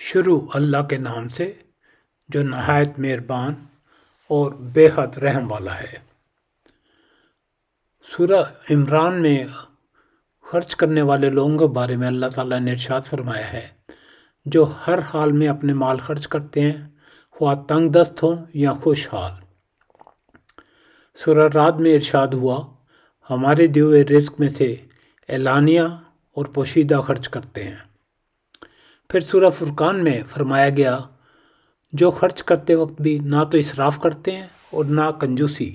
شروع اللہ کے نام سے جو نہایت مہربان اور بے حد رحم والا ہے۔ سورہ عمران میں خرچ کرنے والے لوگوں کے بارے میں اللہ تعالیٰ نے ارشاد فرمایا ہے، جو ہر حال میں اپنے مال خرچ کرتے ہیں، خواہ تنگ دست ہوں یا خوشحال۔ سورہ رعد میں ارشاد ہوا، ہمارے دیے ہوئے رزق میں سے اعلانیہ اور پوشیدہ خرچ کرتے ہیں۔ پھر سورہ فرقان میں فرمایا گیا، جو خرچ کرتے وقت بھی نہ تو اسراف کرتے ہیں اور نہ کنجوسی،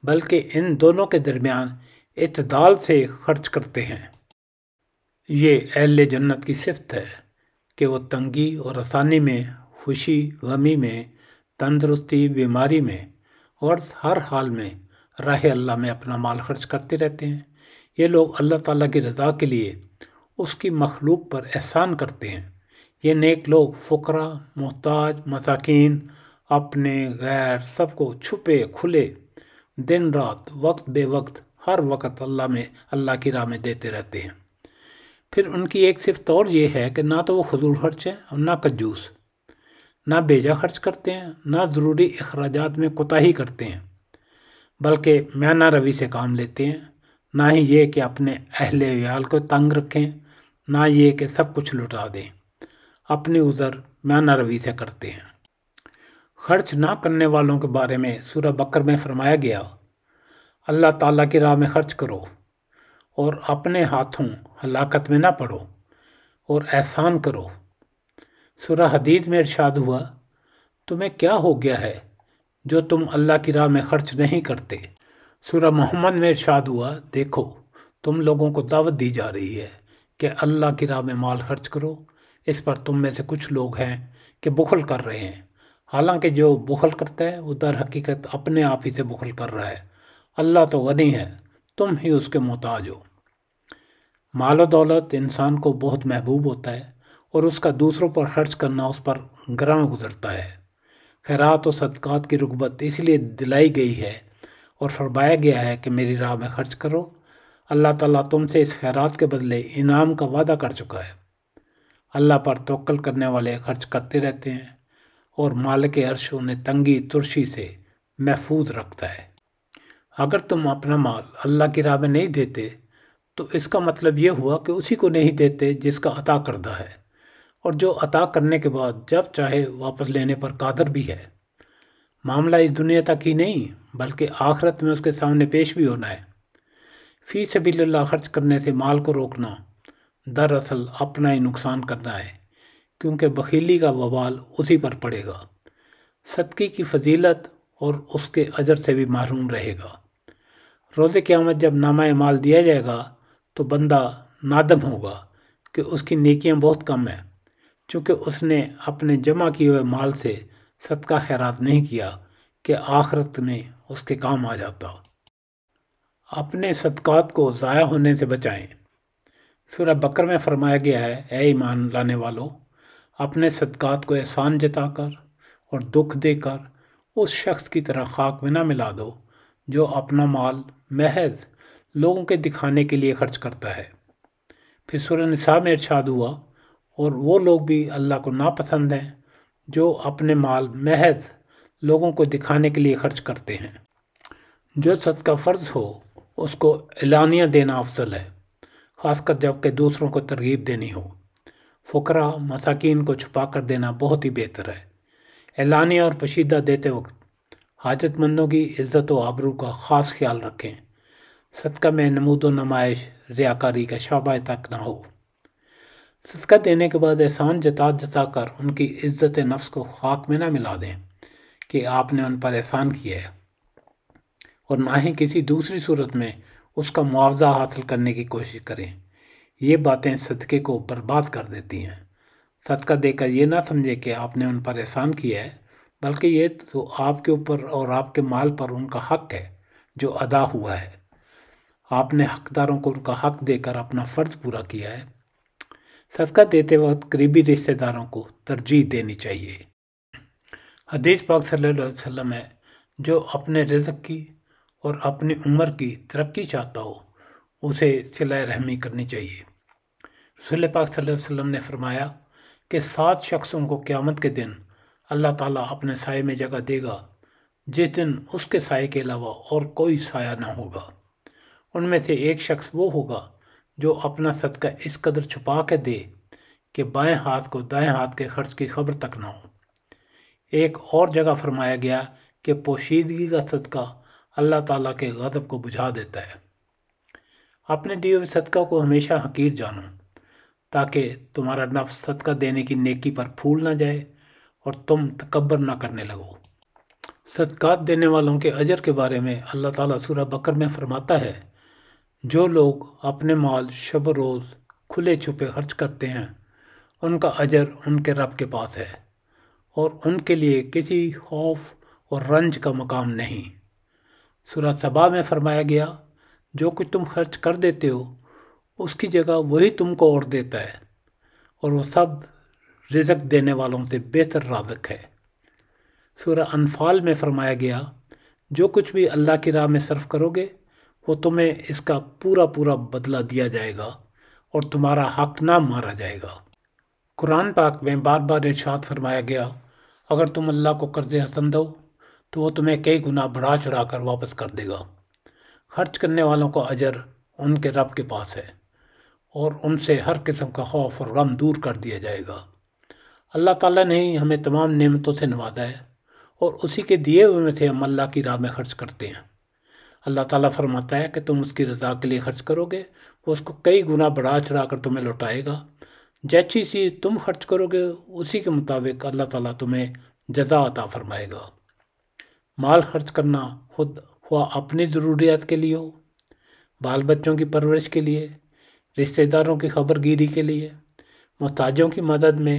بلکہ ان دونوں کے درمیان اعتدال سے خرچ کرتے ہیں۔ یہ اہل جنت کی صفت ہے کہ وہ تنگی اور آسانی میں، خوشی غمی میں، تندرستی بیماری میں اور ہر حال میں راہ اللہ میں اپنا مال خرچ کرتے رہتے ہیں۔ یہ لوگ اللہ تعالیٰ کی رضا کے لیے اس کی مخلوق پر احسان کرتے ہیں۔ یہ نیک لوگ فقراء، محتاج، مساکین، اپنے غیر سب کو چھپے کھلے دن رات وقت بے وقت ہر وقت اللہ کی راہ میں دیتے رہتے ہیں۔ پھر ان کی ایک صفت اور یہ ہے کہ نہ تو وہ فضول خرچ ہیں اور نہ کنجوس، نہ بیجا خرچ کرتے ہیں، نہ ضروری اخراجات میں کوتاہی کرتے ہیں، بلکہ میانہ روی سے کام لیتے ہیں۔ نہ ہی یہ کہ اپنے اہل عیال کو تنگ رکھیں، نہ یہ کہ سب کچھ لٹا دیں، اپنی عذر میانہ روی سے کرتے ہیں۔ خرچ نہ کرنے والوں کے بارے میں سورہ بقر میں فرمایا گیا، اللہ تعالیٰ کی راہ میں خرچ کرو اور اپنے ہاتھوں ہلاکت میں نہ پڑو اور احسان کرو۔ سورہ حدید میں ارشاد ہوا، تمہیں کیا ہو گیا ہے جو تم اللہ کی راہ میں خرچ نہیں کرتے۔ سورہ محمد میں ارشاد ہوا، دیکھو تم لوگوں کو دعوت دی جا رہی ہے کہ اللہ کی راہ میں مال خرچ کرو، اس پر تم میں سے کچھ لوگ ہیں کہ بخل کر رہے ہیں، حالانکہ جو بخل کرتا ہے وہ در حقیقت اپنے آپ ہی سے بخل کر رہا ہے، اللہ تو غنی ہے، تم ہی اس کے محتاج ہو۔ مال و دولت انسان کو بہت محبوب ہوتا ہے اور اس کا دوسروں پر خرچ کرنا اس پر گراں گزرتا ہے۔ خیرات و صدقات کی رغبت اس لیے دلائی گئی ہے اور فرمایا گیا ہے کہ میری راہ میں خرچ کرو۔ اللہ تعالیٰ تم سے اس خیرات کے بدلے انعام کا وعدہ کر چکا ہے۔ اللہ پر توکل کرنے والے خرچ کرتے رہتے ہیں اور مالک عرش انہیں تنگی ترشی سے محفوظ رکھتا ہے۔ اگر تم اپنا مال اللہ کی راہ میں نہیں دیتے تو اس کا مطلب یہ ہوا کہ اسی کو نہیں دیتے جس کا عطا کردہ ہے، اور جو عطا کرنے کے بعد جب چاہے واپس لینے پر قادر بھی ہے۔ معاملہ اس دنیا تک ہی نہیں بلکہ آخرت میں اس کے سامنے پیش بھی ہونا ہے۔ فی سبیل اللہ خرچ کرنے سے مال کو روکنا دراصل اپنا ہی نقصان کرنا ہے، کیونکہ بخیلی کا وبال اسی پر پڑے گا، صدقے کی فضیلت اور اس کے اجر سے بھی محروم رہے گا۔ روز قیامت جب نامہ اعمال دیا جائے گا تو بندہ نادم ہوگا کہ اس کی نیکیاں بہت کم ہیں، چونکہ اس نے اپنے جمع کیے ہوئے مال سے صدقہ خیرات نہیں کیا کہ آخرت میں اس کے کام آ جاتا۔ اپنے صدقات کو ضائع ہونے سے بچائیں۔ سورہ بقر میں فرمایا گیا ہے، اے ایمان لانے والو، اپنے صدقات کو احسان جتا کر اور دکھ دے کر اس شخص کی طرح خاک میں نہ ملا دو جو اپنا مال محض لوگوں کے دکھانے کے لیے خرچ کرتا ہے۔ پھر سورہ نساء میں ارشاد ہوا، اور وہ لوگ بھی اللہ کو ناپسند ہیں جو اپنے مال محض لوگوں کو دکھانے کے لیے خرچ کرتے ہیں۔ جو صدقہ فرض ہو اس کو اعلانیہ دینا افضل ہے، خاص کر جب کہ دوسروں کو ترغیب دینی ہو۔ فقراء مساکین کو چھپا کر دینا بہت ہی بہتر ہے۔ اعلانیہ اور پوشیدہ دیتے وقت حاجت مندوں کی عزت و آبرو کا خاص خیال رکھیں۔ صدقہ میں نمود و نمائش ریاکاری کا شعبہ تک نہ ہو۔ صدقہ دینے کے بعد احسان جتا کر ان کی عزت نفس کو خاک میں نہ ملا دیں کہ آپ نے ان پر احسان کیا ہے، اور نہ ہی کسی دوسری صورت میں اس کا معاوضہ حاصل کرنے کی کوشش کریں۔ یہ باتیں صدقے کو برباد کر دیتی ہیں۔ صدقہ دے کر یہ نہ سمجھے کہ آپ نے ان پر احسان کیا ہے، بلکہ یہ تو آپ کے اوپر اور آپ کے مال پر ان کا حق ہے جو ادا ہوا ہے۔ آپ نے حقداروں کو ان کا حق دے کر اپنا فرض پورا کیا ہے۔ صدقہ دیتے وقت قریبی رشتہ داروں کو ترجیح دینی چاہیے۔ حدیث پاک صلی اللہ علیہ وسلم ہے، جو اپنے رزق کی اور اپنی عمر کی ترقی چاہتا ہو اسے صلہ رحمی کرنی چاہیے۔ رسول پاک صلی اللہ علیہ وسلم نے فرمایا کہ 7 شخصوں کو قیامت کے دن اللہ تعالیٰ اپنے سائے میں جگہ دے گا، جس دن اس کے سائے کے علاوہ اور کوئی سایہ نہ ہوگا۔ ان میں سے ایک شخص وہ ہوگا جو اپنا صدقہ اس قدر چھپا کے دے کہ بائیں ہاتھ کو دائیں ہاتھ کے خرچ کی خبر تک نہ ہو۔ ایک اور جگہ فرمایا گیا کہ پوشیدگی کا صدقہ اللہ تعالیٰ کے غضب کو بجھا دیتا ہے۔ اپنے دیے ہوئے صدقہ کو ہمیشہ حقیر جانو، تاکہ تمہارا نفس صدقہ دینے کی نیکی پر پھول نہ جائے اور تم تکبر نہ کرنے لگو۔ صدقات دینے والوں کے اجر کے بارے میں اللہ تعالیٰ سورہ بقرہ میں فرماتا ہے، جو لوگ اپنے مال شب و روز کھلے چھپے خرچ کرتے ہیں ان کا اجر ان کے رب کے پاس ہے، اور ان کے لیے کسی خوف اور رنج کا مقام نہیں۔ سورہ سبا میں فرمایا گیا، جو کچھ تم خرچ کر دیتے ہو اس کی جگہ وہی تم کو اور دیتا ہے، اور وہ سب رزق دینے والوں سے بہتر رازق ہے۔ سورہ انفال میں فرمایا گیا، جو کچھ بھی اللہ کی راہ میں صرف کرو گے وہ تمہیں اس کا پورا پورا بدلہ دیا جائے گا اور تمہارا حق نہ مارا جائے گا۔ قرآن پاک میں بار بار ارشاد فرمایا گیا، اگر تم اللہ کو قرض حسن دو تو وہ تمہیں کئی گنا بڑھا چڑھا کر واپس کر دے گا۔ خرچ کرنے والوں کا اجر ان کے رب کے پاس ہے، اور ان سے ہر قسم کا خوف اور غم دور کر دیا جائے گا۔ اللہ تعالیٰ نے ہی ہمیں تمام نعمتوں سے نوازا ہے، اور اسی کے دیے ہوئے میں سے ہم اللہ کی راہ میں خرچ کرتے ہیں۔ اللہ تعالیٰ فرماتا ہے کہ تم اس کی رضا کے لیے خرچ کرو گے، وہ اس کو کئی گنا بڑھا چڑھا کر تمہیں لوٹائے گا۔ جیسی سی تم خرچ کرو گے اسی کے مطابق اللہ تعالیٰ تمہیں جزا عطا فرمائے گا۔ مال خرچ کرنا خود ہوا اپنی ضروریات کے لیے ہو، بال بچوں کی پرورش کے لیے، رشتہ داروں کی خبر گیری کے لیے، محتاجوں کی مدد میں،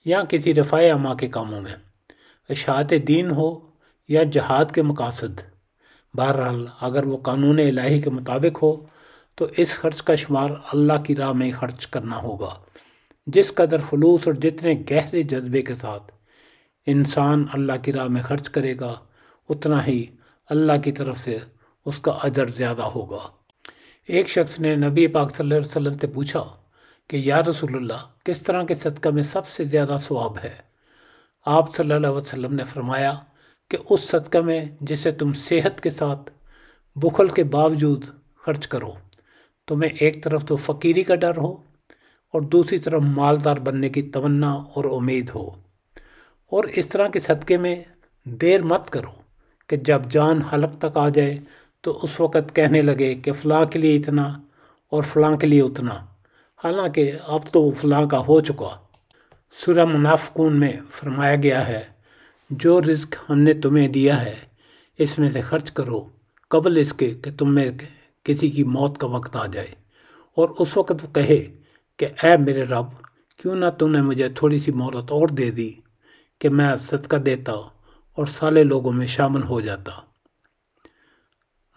یا کسی رفع عامہ کے کاموں میں، اشاعت دین ہو یا جہاد کے مقاصد، بہرحال اگر وہ قانون الہی کے مطابق ہو تو اس خرچ کا شمار اللہ کی راہ میں خرچ کرنا ہوگا۔ جس قدر خلوص اور جتنے گہرے جذبے کے ساتھ انسان اللہ کی راہ میں خرچ کرے گا اتنا ہی اللہ کی طرف سے اس کا اجر زیادہ ہوگا۔ ایک شخص نے نبی پاک صلی اللہ علیہ وسلم سے پوچھا کہ یا رسول اللہ، کس طرح کے صدقہ میں سب سے زیادہ ثواب ہے؟ آپ صلی اللہ علیہ وسلم نے فرمایا کہ اس صدقہ میں جسے تم صحت کے ساتھ بخل کے باوجود خرچ کرو، تمہیں ایک طرف تو فقیری کا ڈر ہو اور دوسری طرف مالدار بننے کی تمنا اور امید ہو، اور اس طرح کے صدقے میں دیر مت کرو کہ جب جان حلق تک آ جائے تو اس وقت کہنے لگے کہ فلاں کے لیے اتنا اور فلاں کے لیے اتنا، حالانکہ اب تو فلاں کا ہو چکا۔ سورہ منافقون میں فرمایا گیا ہے، جو رزق ہم نے تمہیں دیا ہے اس میں سے خرچ کرو قبل اس کے کہ تم میں کسی کی موت کا وقت آ جائے، اور اس وقت وہ کہے کہ اے میرے رب، کیوں نہ تم نے مجھے تھوڑی سی مہلت اور دے دی کہ میں صدقہ دیتا اور سالے لوگوں میں شامل ہو جاتا۔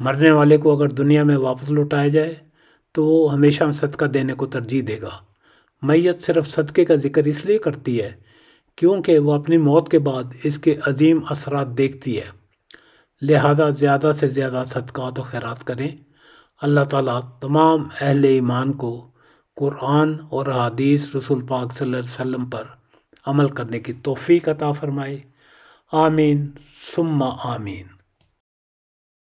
مرنے والے کو اگر دنیا میں واپس لوٹایا جائے تو وہ ہمیشہ صدقہ دینے کو ترجیح دے گا۔ میت صرف صدقے کا ذکر اس لیے کرتی ہے کیونکہ وہ اپنی موت کے بعد اس کے عظیم اثرات دیکھتی ہے، لہذا زیادہ سے زیادہ صدقات و خیرات کریں۔ اللہ تعالیٰ تمام اہل ایمان کو قرآن اور احادیث رسول پاک صلی اللہ علیہ وسلم پر عمل کرنے کی توفیق عطا فرمائے۔ آمین ثم آمین۔